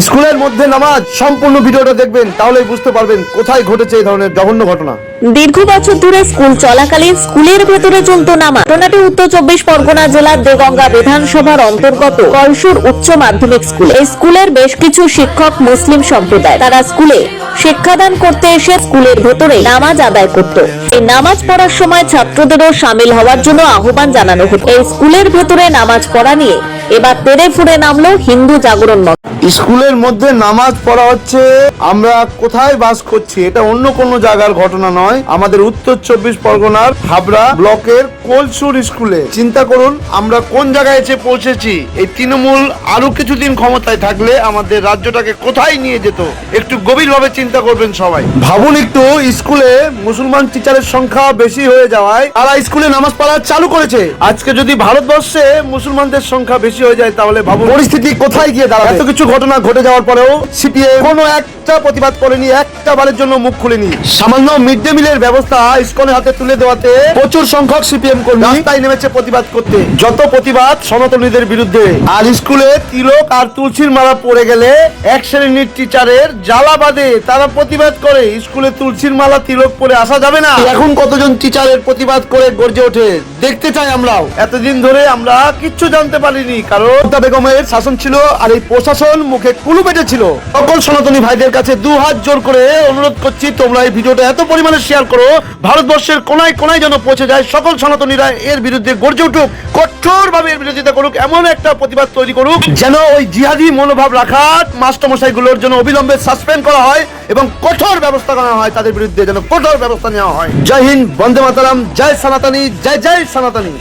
স্কুলের মধ্যে নামাজ, সম্পূর্ণ ভিডিওটা দেখবেন, তাহলেই বুঝতে পারবেন কোথায় ঘটেছে এই ধরনের জঘন্য ঘটনা। দীর্ঘ বছর ধরে স্কুল চলাকালীন স্কুলের ভেতরে চলত নামাজ। ঘটনাটি উত্তর 24 পরগনা জেলার দেগঙ্গা বিধানসভার অন্তর্গত কলসুর উচ্চ মাধ্যমিক স্কুল। এই স্কুলের বেশ কিছু শিক্ষক মুসলিম সম্প্রদায়। তারা স্কুলে শিক্ষাদান করতে এসে স্কুলের ভেতরে নামাজ আদায় করত। এই নামাজ পড়ার সময় ছাত্রদেরও সামিল হওয়ার জন্য আহ্বান জানানো হতো। এই স্কুলের ভেতরে নামাজ পড়া নিয়ে এবার তেড়ে ফুঁড়ে নামলো হিন্দু জাগরণ মঞ্চ। স্কুলের মধ্যে নামাজ পড়া হচ্ছে, আমরা কোথায় বাস করছি এটা অন্য কোনো জায়গার ঘটনা নয়, আমাদের উত্তর 24 পরগনার হাবড়া ব্লকের কলসুর স্কুলে। চিন্তা করুন আমরা কোন জায়গায় এসে পৌঁছেছি। এই তৃণমূল আরো কিছুদিন ক্ষমতায় থাকলে আমাদের রাজ্যটাকে কোথায় নিয়ে যেত, একটু গভীরভাবে চিন্তা করবেন সবাই। ভাবুন একটু, স্কুলে মুসলমান টিচারের সংখ্যা বেশি হয়ে যাওয়ায় তারা স্কুলে নামাজ পড়া চালু করেছে। আজকে যদি ভারতবর্ষে মুসলমানদের সংখ্যা বেশি হয়ে যায় তাহলে ভাবুন পরিস্থিতি কোথায় গিয়ে দাঁড়াবে। এত কিছু ঘটনা ঘটে যাওয়ার পরেও সিপিএম কোনো একটা প্রতিবাদ করেনি, একটা বারের জন্য মুখ খুলেনি। সামান্য মিড ডে মিলের ব্যবস্থা ইসকনের হাতে তুলে দেওয়াতে প্রচুর সংখ্যক সিপিএম কর্মী রাস্তায় নেমেছে প্রতিবাদ করতে। যত প্রতিবাদ সনাতনীদের বিরুদ্ধে। আর স্কুলে তিলক আর তুলসীর মালা পড়ে গেলে এক শ্রেণীর টিচারের জ্বালা বাদে তারা প্রতিবাদ করে স্কুলে তুলসীর মালা তিলক পরে আসা যাবে না। এখন কতজন টিচারের প্রতিবাদ করে গর্জে ওঠে দেখতে চাই আমরাও। এতদিন ধরে আমরা কিচ্ছু জানতে পারিনি, কারণ মমতা বেগমের শাসন ছিল আর এই প্রশাসন মুখে কুলু পেটেছিল। সকল সনাতনী ভাইদের কাছে দু হাত জোর করে অনুরোধ করছি, তোমরা এই ভিডিওটা এত পরিমাণে শেয়ার করো, ভারতবর্ষের কোনায় কোনায় যেন পৌঁছে যায়। সকল সনাতনীরা এর বিরুদ্ধে গর্জে উঠুক, কঠোরভাবে এর বিরোধিতা করুক, এমন একটা প্রতিবাদ তৈরি করুক যেন ওই জিহাদি মনোভাব রাখা মাস্টারমশাইগুলোর জন্য অবিলম্বে সাসপেন্ড করা হয় এবং কঠোর ব্যবস্থা করা হয়, তাদের বিরুদ্ধে যেন কঠোর ব্যবস্থা নেওয়া হয়। জয় হিন্দ, বন্দে মাতরম, জয় সনাতনী, জয় জয় সনাতনী।